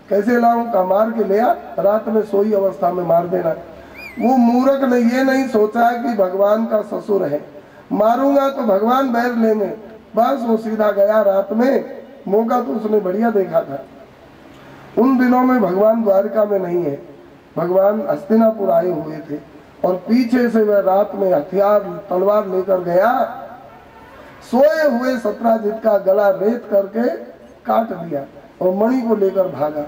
कैसे लाऊं? का मार के ले आ, रात में सोई अवस्था में मार देना। वो मूर्ख ने ये नहीं सोचा कि भगवान का ससुर है, मारूंगा तो भगवान बैर लेंगे। बस वो सीधा गया रात में। मौका तो उसने बढ़िया देखा था। उन दिनों में भगवान द्वारका में नहीं है, भगवान हस्तिनापुर आए हुए थे और पीछे से वह रात में हथियार तलवार लेकर गया। सोए हुए सत्राजित का गला रेत करके काट दिया और मणि को लेकर भागा।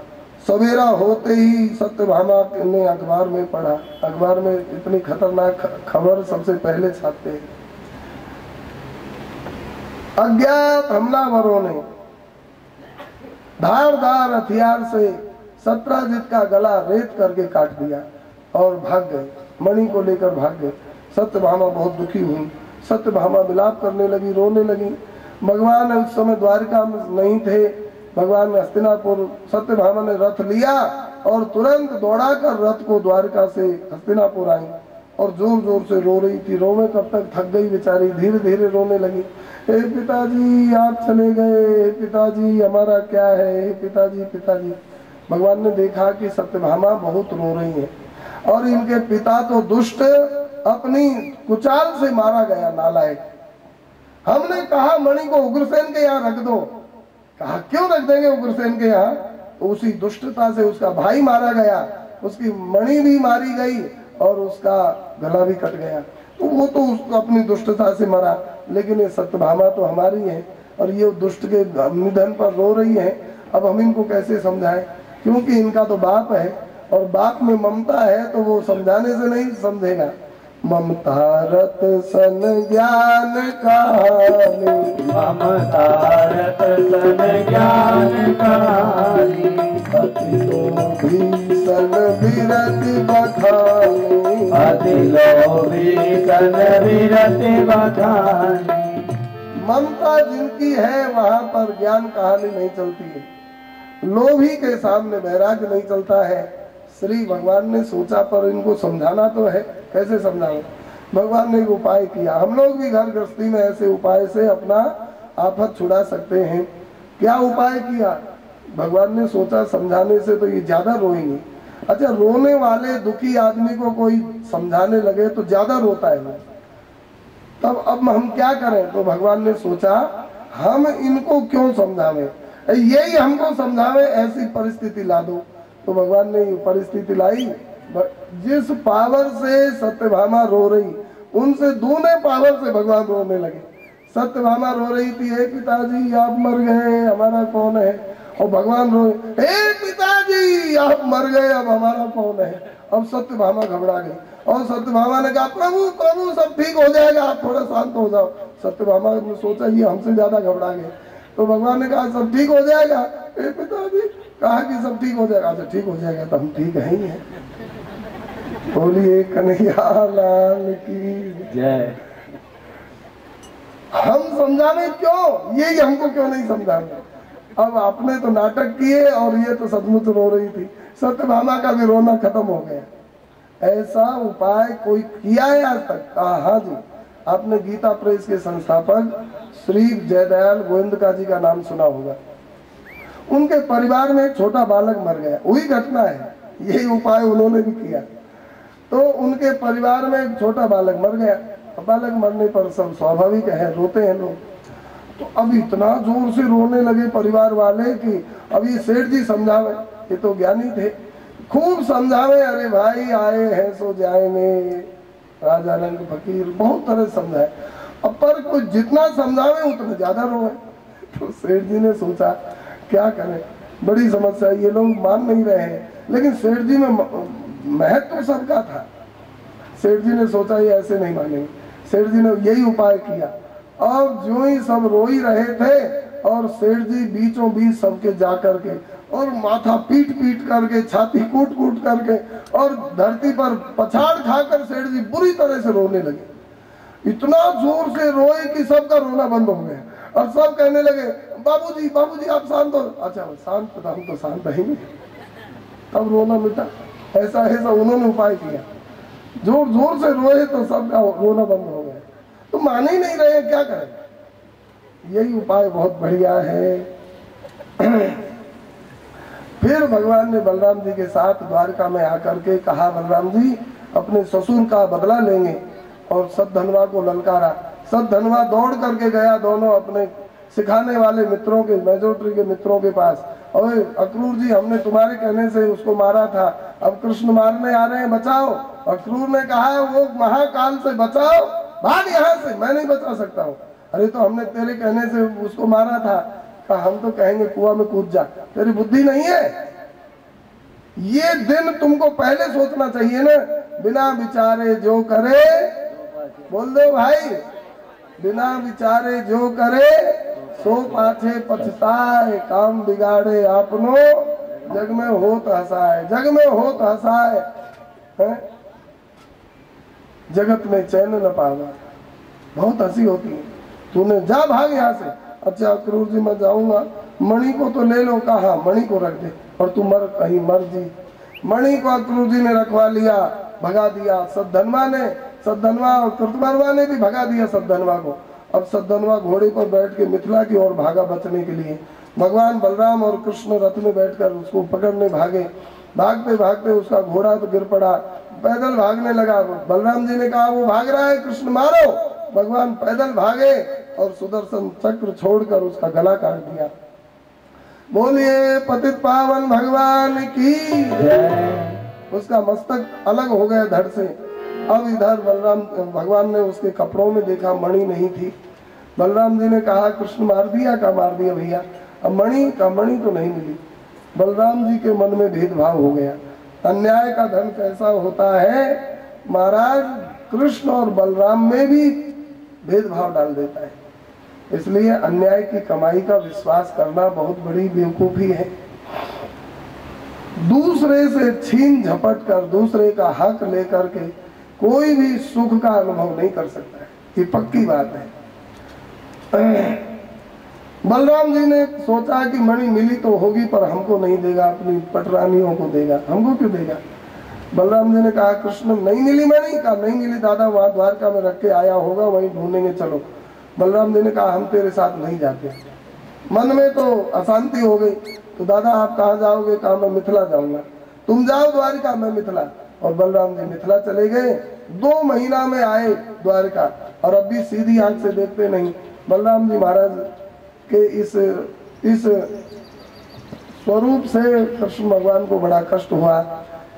सवेरा होते ही सत्यभामा ने अखबार में पढ़ा। अखबार में इतनी खतरनाक खबर सबसे पहले छापते हैं। अज्ञात हमलावरों ने धारदार हथियार से सत्राजित का गला रेत करके काट दिया और भाग गए, मणि को लेकर भाग गए। सत्यभामा बहुत दुखी हुई। सत्यभामा विलाप करने लगी, रोने लगी। भगवान उस समय द्वारका में नहीं थे, भगवान हस्तिनापुर। सत्यभामा ने रथ लिया और तुरंत दौड़ाकर रथ को द्वारका से हस्तिनापुर आई और जोर जोर से रो रही थी। रोवे कब तक, थक गई बेचारी, धीरे धीरे रोने लगी। हे पिताजी आप चले गए, हे पिताजी हमारा क्या है, हे पिताजी पिताजी। भगवान ने देखा कि सत्यभामा बहुत रो रही है और इनके पिता तो दुष्ट अपनी कुचाल से मारा गया, नालायक। हमने कहा मणि को उग्रसेन के यहाँ रख दो। कहा क्यों रख देंगे उग्रसेन के यहाँ? उसी दुष्टता से उसका भाई मारा गया, उसकी मणि भी मारी गई और उसका गला भी कट गया। तो वो तो उसको अपनी दुष्टता से मरा, लेकिन ये सत्यभामा तो हमारी है और ये दुष्ट के निधन पर रो रही है। अब हम इनको कैसे समझाएं? क्योंकि इनका तो बाप है और बाप में ममता है, तो वो समझाने से नहीं समझेगा। ममता रत सन ज्ञान कहानी, ममता रत सन ज्ञान कहानी, अति लोभी सन विरति बखानी, अति लोभी सन विरति बखानी। ममता जिनकी है वहाँ पर ज्ञान कहानी नहीं चलती है, लोभी के सामने वैराग्य नहीं चलता है। श्री भगवान ने सोचा पर इनको समझाना तो है, कैसे समझाओ? भगवान ने एक उपाय किया। हम लोग भी घर गृहस्थी में ऐसे उपाय से अपना आफत छुड़ा सकते हैं। क्या उपाय किया? भगवान ने सोचा समझाने से तो ये ज्यादा रोएंगे। अच्छा, रोने वाले दुखी आदमी को कोई समझाने लगे तो ज्यादा रोता है वो। तब अब हम क्या करें? तो भगवान ने सोचा हम इनको क्यों समझावें, यही हमको समझावे, ऐसी परिस्थिति ला दो। तो भगवान ने परिस्थिति लाई। जिस पावर से सत्यभामा रो रही, उनसे दूने पावर से भगवान रोने लगे। सत्यभामा रो रही थी, हे पिताजी आप मर गए, हमारा कौन है? और भगवान रोए, हे पिताजी आप मर गए, अब हमारा कौन है? अब सत्यभामा घबरा गई और सत्यभामा ने कहा, प्रभु प्रभु सब ठीक हो जाएगा, आप थोड़ा शांत हो जाओ। सत्यभामा ने सोचा ये हमसे ज्यादा घबरा गए। तो भगवान ने कहा सब ठीक हो जाएगा। हे पिताजी कहा कि सब ठीक हो जाएगा। अच्छा ठीक हो जाएगा तो हम ठीक है ही हैं। बोलिए कन्हैया लाल की जय। हम समझावे क्यों? ये हमको क्यों नहीं समझावे? अब आपने तो नाटक किए और ये तो सचमुच रो रही थी। सत्यभामा का भी रोना खत्म हो गया। ऐसा उपाय कोई किया है आज तक? कहा हाँ जी। आपने गीता प्रेस के संस्थापक श्री जयदयाल गोविंदका जी का नाम सुना होगा। उनके परिवार में एक छोटा बालक मर गया, वही घटना है, यही उपाय उन्होंने भी किया। तो उनके परिवार में एक छोटा बालक मर गया। बालक मरने पर सब स्वाभाविक है, रोते हैं लोग। तो अब इतना जोर से रोने लगे परिवार वाले कि अब ये सेठ जी समझावे, ये तो ज्ञानी थे, खूब समझावे, अरे भाई आए हैं सो जाएंगे, राजा रंग फकीर, बहुत तरह समझाए। अब पर कोई जितना समझावे उतना ज्यादा रोए। तो सेठ जी ने सोचा क्या करें, बड़ी समस्या, ये लोग मान नहीं रहे हैं। लेकिन सेठ जी में महत्व सबका था। सेठ जी ने सोचा ये ऐसे नहीं मानेंगे। सेठ जी ने यही उपाय किया। अब जो ही सब रो ही रहे थे और सेठ जी बीचों बीच सबके जा करके और माथा पीट पीट करके, छाती कूट कूट करके और धरती पर पछाड़ खाकर सेठ जी बुरी तरह से रोने लगे। इतना जोर से रोए कि सबका रोना बंद हो गया और सब कहने लगे बाबूजी आप शांत हो। अच्छा शांत, हम तो शांत रहेंगे। तब रोना मिटा। ऐसा उन्होंने उपाय किया, जोर जोर से रोए तो सबका रोना बंद हो गया। तो मान ही नहीं रहे, क्या करें? यही उपाय बहुत बढ़िया है। फिर भगवान ने बलराम जी के साथ द्वारका में आकर के कहा, बलराम जी अपने ससुर का बदला लेंगे, और सतधनवा को ललकारा। सतधनवा दौड़ करके गया दोनों अपने सिखाने वाले मित्रों के, मेजोट्री के मित्रों के पास। और अक्रूर जी, हमने तुम्हारे कहने से उसको मारा था, अब कृष्ण मारने आ रहे हैं, बचाओ। अक्रूर ने कहा, वो महाकाल से बचाओ, भाग यहाँ से, मैं नहीं बचा सकता हूँ। अरे तो हमने तेरे कहने से उसको मारा था। कहा, हम तो कहेंगे कुआं में कूद जा, तेरी बुद्धि नहीं है। ये दिन तुमको पहले सोचना चाहिए ना। बिना विचारे जो करे, बोल दो भाई, बिना विचारे जो करे सो पाछे पछताए, काम बिगाड़े आपनो जग में होत हसाए। जग में होत हसाए है? जगत में चैन न पावा। बहुत हंसी होती है। तूने जा, भाग यहाँ से। अच्छा अक्रूर जी मैं जाऊंगा, मणि को तो ले लो। कहा, मणि को रख दे और तू मर, कहीं मर जी। मणि को अक्रूर जी ने रखवा लिया, भगा दिया। सतधनवा और कृतवर्मा ने भी भगा दिया सतधनवा को। अब सतधनवा घोड़े पर बैठ के मिथिला की ओर भागा बचने के लिए। भगवान बलराम और कृष्ण रथ में बैठकर उसको पकड़ने भागे। भागते भागते उसका घोड़ा तो गिर पड़ा, पैदल भागने लगा। बलराम जी ने कहा, वो भाग रहा है, कृष्ण मारो। भगवान पैदल भागे और सुदर्शन चक्र छोड़कर उसका गला काट दिया। बोलिए पतित पावन भगवान की जय। उसका मस्तक अलग हो गया धड़ से। अब इधर बलराम भगवान ने उसके कपड़ों में देखा, मणि नहीं थी। बलराम जी ने कहा, कृष्ण मार दिया? का मार दिया भैया। अब मणि का, मणि तो नहीं मिली। बलराम जी के मन में भेदभाव हो गया। अन्याय का धन कैसा होता है महाराज, कृष्ण और बलराम में भी भेदभाव डाल देता है। इसलिए अन्याय की कमाई का विश्वास करना बहुत बड़ी बेवकूफी है। दूसरे से छीन झपट कर, दूसरे का हक लेकर के कोई भी सुख का अनुभव नहीं कर सकता है, ये पक्की बात है। बलराम जी ने सोचा कि मणि मिली तो होगी पर हमको नहीं देगा, अपनी पटरानियों को देगा, हमको क्यों देगा। बलराम जी ने कहा, कृष्ण नहीं मिली मणि? का नहीं मिली दादा, वहां द्वारका में रख के आया होगा, वहीं ढूंढेंगे, चलो। बलराम जी ने कहा, हम तेरे साथ नहीं जाते। मन में तो अशांति हो गई। तो दादा आप कहाँ जाओगे? कहा, मैं मिथिला जाऊंगा। तुम जाओ द्वारिका, मैं मिथिला। और बलराम जी मिथिला चले गए। 2 महीना में आए द्वारिका, और अब भी सीधी आंख से देखते नहीं। बलराम जी महाराज के इस स्वरूप से कृष्ण भगवान को बड़ा कष्ट हुआ।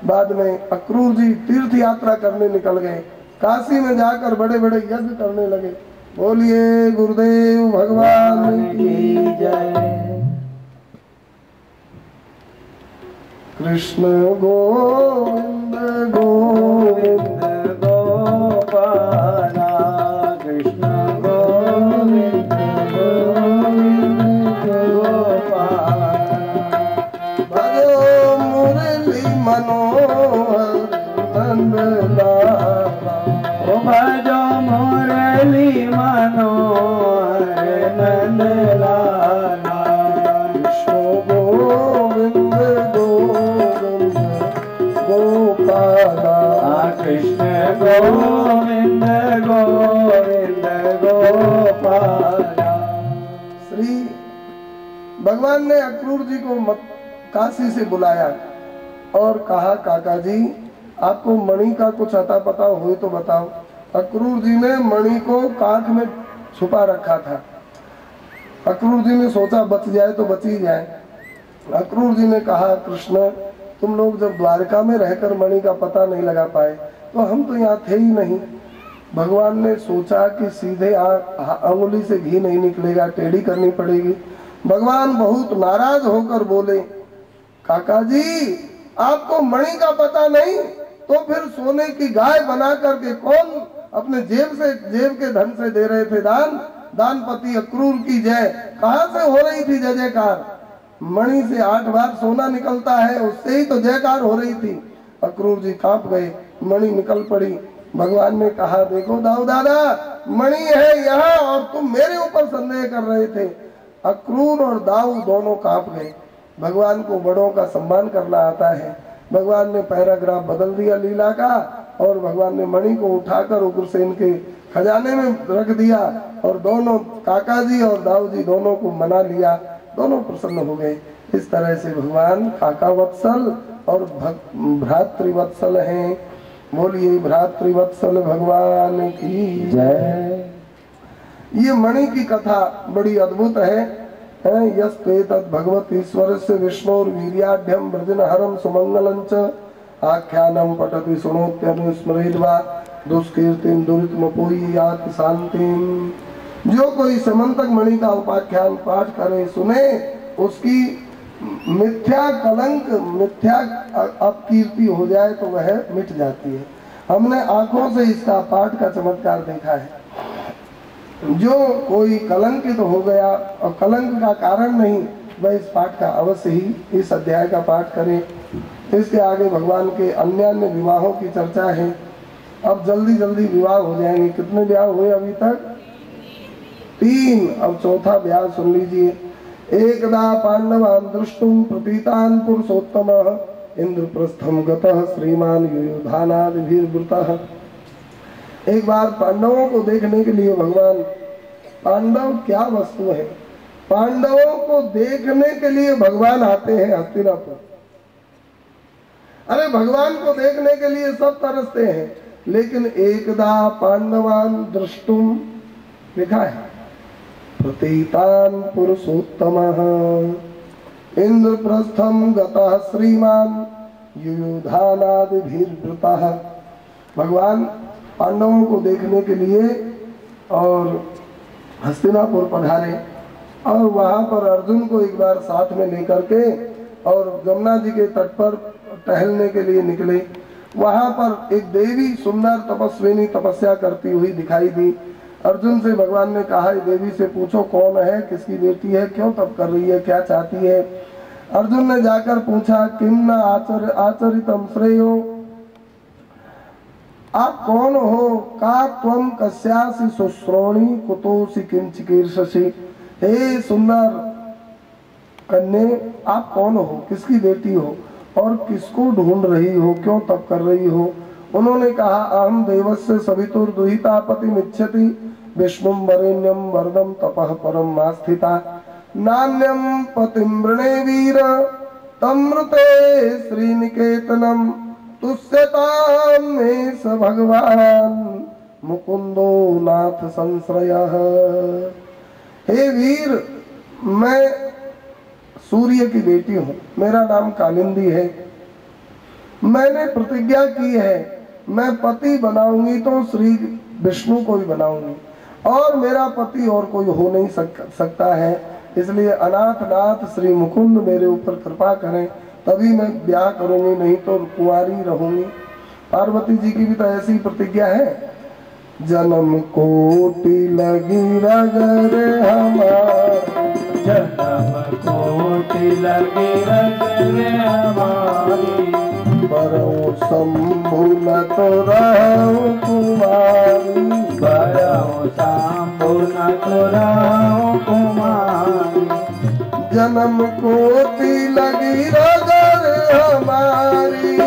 बाद में अक्रूर जी तीर्थ यात्रा करने निकल गए। काशी में जाकर बड़े बड़े यज्ञ करने लगे। बोलिए गुरुदेव भगवान की जय। कृष्ण गोविंद गोविंद गोपाला, कृष्ण गोविंद गोविंद गोपाला। भजो मुरली मनोहर नंद लाला, ओ भजो मुरली मनोहर नंद लाला। कृष्ण गोविंद गोविंद गोपाला, कृष्ण गोविंद गोविंद गोपाला। श्री भगवान ने अक्रूर जी को काशी से बुलाया और कहा, काका जी आपको मणि का कुछ अता पता हो तो बताओ। अक्रूर जी ने मणि को काख में छुपा रखा था। अक्रूर जी ने सोचा बच जाए तो बच ही जाए। अक्रूर जी ने कहा, कृष्ण तुम लोग जब द्वारका में रहकर मणि का पता नहीं लगा पाए तो हम तो यहाँ थे ही नहीं। भगवान ने सोचा कि सीधे अंगुली से घी नहीं निकलेगा, टेढ़ी करनी पड़ेगी। भगवान बहुत नाराज होकर बोले, काका जी आपको मणि का पता नहीं तो फिर सोने की गाय बना करके कौन अपने जेब के धन से दे रहे थे दान? दानपति अक्रूर की जय। कहां से हो रही थी जय जयकार? मणि से 8 बार सोना निकलता है, उससे ही तो जयकार हो रही थी। अक्रूर जी कांप गए, मणि निकल पड़ी। भगवान ने कहा, देखो दाऊ दादा मणि है यहाँ और तुम मेरे ऊपर संदेह कर रहे थे। अक्रूर और दाऊ दोनों कांप गए। भगवान को बड़ों का सम्मान करना आता है। भगवान ने पैराग्राफ बदल दिया लीला का और भगवान ने मणि को उठाकर उग्रसेन के खजाने में रख दिया और दोनों काका जी और दाऊ जी दोनों को मना लिया। दोनों प्रसन्न हो गए। इस तरह से भगवान काका वत्सल और भ्रातृवत्सल हैं। बोलिए भ्रातृवत्सल भगवान की जय। ये मणि की कथा बड़ी अद्भुत है। यस्त्वेतद् भगवत ईश्वर से विष्णुर्वीर्याढ्यम वृदिनहरम सुमंगलं च आख्यानम पठति शृणोत्यनुस्मरेद्वा दुष्कीर्तिम दुरितमपोयाति शांतिम। जो कोई समंतक मणि का उपाख्यान पाठ करे सुने, उसकी मिथ्या कलंक मिथ्या अपकीर्ति हो जाए तो वह मिट जाती है। हमने आंखों से इसका पाठ का चमत्कार देखा है। जो कोई कलंकित हो गया और कलंक का कारण नहीं, वह इस पाठ का अवश्य ही इस अध्याय का पाठ करे। इसके आगे भगवान के अन्य अन्य विवाहों की चर्चा है। अब जल्दी जल्दी विवाह हो जाएंगे। कितने ब्याह हुए अभी तक? 3। अब चौथा ब्याह सुन लीजिए। एकदा पांडवान् दृष्टुं प्रतीतान् पुरुषोत्तमः इंद्रप्रस्थं गतः श्रीमान युयुधानादिभिर्वृतः। एक बार पांडवों को देखने के लिए भगवान, पांडव क्या वस्तु है, पांडवों को देखने के लिए भगवान आते हैं हस्तिनापुर। अरे भगवान को देखने के लिए सब तरसते हैं, लेकिन एकदा पांडवान् दृष्टुम लिखा है, प्रतीतान् पुरुषोत्तमः इंद्रप्रस्थं गतः श्रीमान युयुधानादिभिर्वृतः। भगवान पांडवों को देखने के लिए और हस्तिनापुर पधारे और वहां पर अर्जुन को एक बार साथ में लेकर के और जमुना जी के तट पर टहलने के लिए निकले। वहां पर एक देवी सुंदर तपस्विनी तपस्या करती हुई दिखाई दी। अर्जुन से भगवान ने कहा, देवी से पूछो कौन है, किसकी बेटी है, क्यों तप कर रही है, क्या चाहती है। अर्जुन ने जाकर पूछा, किम न आचरितम श्रेयो, आप कौन हो, का त्वम कस्यासि शुश्रोणी कुतोसि किं चिकीर्षसि। हे सुंदर कन्ये, आप कौन हो, किसकी बेटी हो और किसको ढूंढ रही हो, क्यों तप कर रही हो। उन्होंने कहा, अहम देवस्य सवितुर दुहिता पतिमिच्छति विष्णुम वरेण्यम वरदम तपः परम आस्थिता नान्यम पतिम वृणे वीर तमृते श्रीनिकेतनम तुष्यतां मे स भगवान मुकुंदो नाथ संश्रयः। हे वीर, मैं सूर्य की बेटी हूँ, मेरा नाम कालिंदी है। मैंने प्रतिज्ञा की है, मैं पति बनाऊंगी तो श्री विष्णु को ही बनाऊंगी, और मेरा पति और कोई हो नहीं सकता है। इसलिए अनाथ नाथ श्री मुकुंद मेरे ऊपर कृपा करें, तभी मैं ब्याह करूंगी, नहीं तो कुंवारी रहूंगी। पार्वती जी की भी तो ऐसी प्रतिज्ञा है। जन्म कोटि लगी रगरे हमारी, जन्म कोटि लगी रगरे हमारी, बरऊ शंभु न तो रहूं कुमारी, बरऊ शंभु न तो रहूं कुमारी। जन्म कोटि लगी रगर हमारी,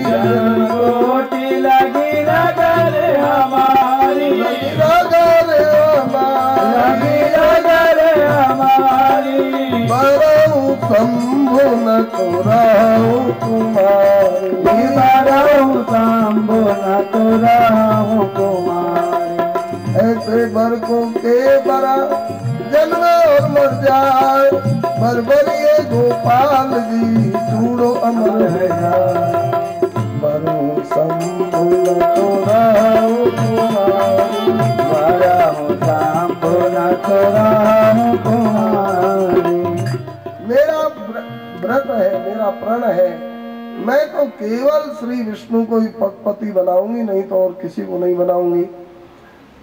जन्म कोटि लगी रगर हमारी, रगर हमारी, रगर हमारी, बरऊ शंभु न तो रहूं कुमारी, बरऊ शंभु न तो रहूं कुमारी। ऐसे बर को के बरा जन्म और मर जाए, बरबरिए गोपाल जी छूड़ो अमर है जाए, बरऊ शंभु न तो रहूं कुमारी, बरऊ शंभु न तो रहूं कुमारी। मेरा व्रत है, मेरा प्रण है, मैं तो केवल श्री विष्णु को ही पति बनाऊंगी, नहीं तो और किसी को नहीं बनाऊंगी।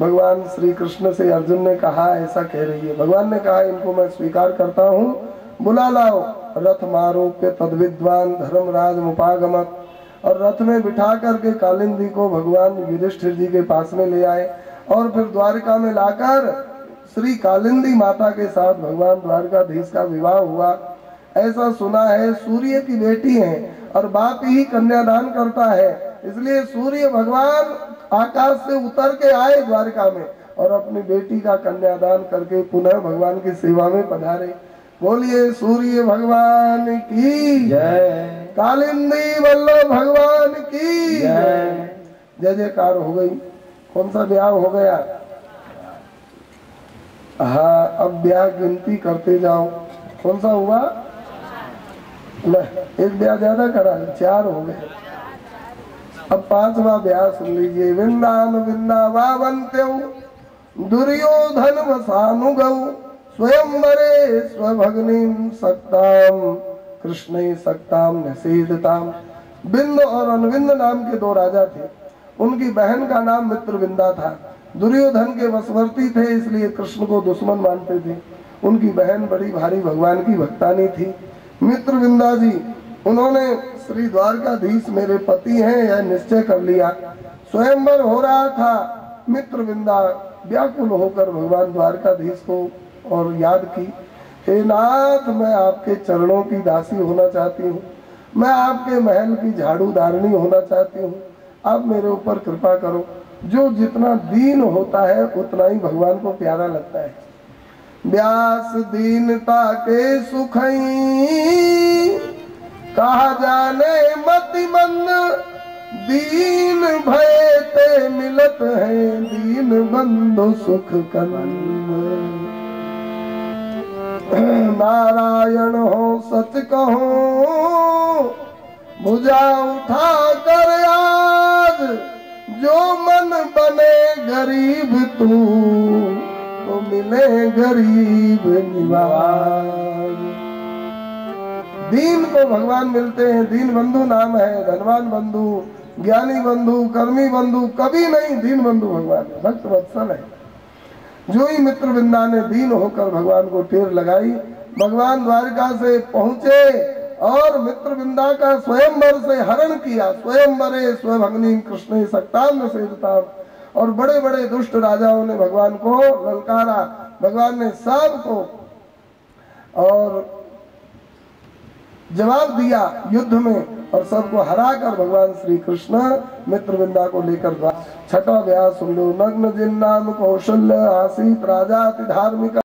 भगवान श्री कृष्ण से अर्जुन ने कहा, ऐसा कह रही है। भगवान ने कहा, इनको मैं स्वीकार करता हूँ, बुला लाओ। रथ मारोप्य तद्विद्वान धर्मराज मुपागमत, और रथ में बिठा करके कालिंदी को भगवान युधिष्ठिर जी के पास में ले आए, और फिर द्वारिका में लाकर श्री कालिंदी माता के साथ भगवान द्वारकाधीश का विवाह हुआ। ऐसा सुना है, सूर्य की बेटी है और बाप ही कन्यादान करता है, इसलिए सूर्य भगवान आकाश से उतर के आए द्वारिका में और अपनी बेटी का कन्यादान करके पुनः भगवान की सेवा में पधारे। बोलिए सूर्य भगवान की जय, कालिंदी वल्लभ भगवान की जय। जय जयकार हो गई। कौन सा ब्याह हो गया? हाँ, अब ब्याह गिनती करते जाओ। कौन सा हुआ? एक ब्याह ज्यादा करा, 4 हो गए। अब 5वां ब्याह सुन लीजिए। वृंदावन वृंदावंत्यौ दुर्योधन वसानुगौ स्वयंवरे स्वभगनीं सक्ताम कृष्ण सक्ताम निषेधताम। बिंद और अनविंद नाम के 2 राजा थे। उनकी बहन का नाम मित्रविंदा था। दुर्योधन के वशवर्ती थे, इसलिए कृष्ण को दुश्मन मानते थे। उनकी बहन बड़ी भारी भगवान की भक्तानी थी। मित्रविंदा जी, उन्होंने श्री द्वारकाधीश मेरे पति हैं यह निश्चय कर लिया। स्वयंवर हो रहा था। मित्रविंदा व्याकुल होकर भगवान द्वारकाधीश को और याद की, हे नाथ, मैं आपके चरणों की दासी होना चाहती हूँ, मैं आपके महल की झाड़ूदारनी होना चाहती हूँ, आप मेरे ऊपर कृपा करो। जो जितना दीन होता है उतना ही भगवान को प्यारा लगता है। व्यास दीनता के सुखई कहा जाने मति मंद, दीन भय ते मिलत है दीन बंधु सुख कंद। नारायण हो सच कहो भुजा उठा कर आज, जो मन बने गरीब तू तो मिले गरीब निवाज। दीन को भगवान मिलते हैं। दीन बंधु नाम है। धनवान बंधु, ज्ञानी बंधु, कर्मी बंधु कभी नहीं, दीन बंधु भगवान है, भक्त वत्सल है। जो ही मित्रविंदा ने दीन होकर भगवान को टेर लगाई, भगवान द्वारका से पहुंचे और मित्रविंदा का स्वयंवर से हरण किया। स्वयंवरे स्वभगनीं कृष्ण सक्ताम निषेधताम। और बड़े बड़े दुष्ट राजाओं ने भगवान को ललकारा। भगवान ने सबको और जवाब दिया युद्ध में, और सबको हराकर भगवान श्री कृष्ण मित्रविंदा को लेकर 6वां ब्याह सुन लो। नग्न जिन नाम कौशल्य आसीत राजा अति धार्मिक।